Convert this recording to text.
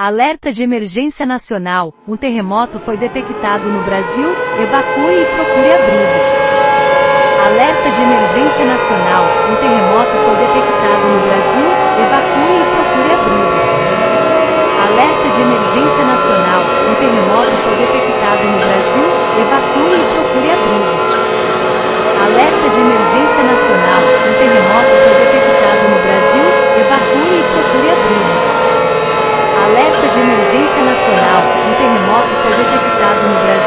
Alerta de emergência nacional. Um terremoto foi detectado no Brasil. Evacue e procure abrigo. Alerta de emergência nacional. Um terremoto foi detectado no Brasil. Evacue e procure abrigo. Alerta de emergência nacional. Um terremoto foi detectado no Brasil. Evacue e procure abrigo. Alerta de emergência nacional. Um terremoto foi detectado no Brasil. Evacue e procure abrigo. Alerta de emergência nacional. Um terremoto foi detectado no Brasil.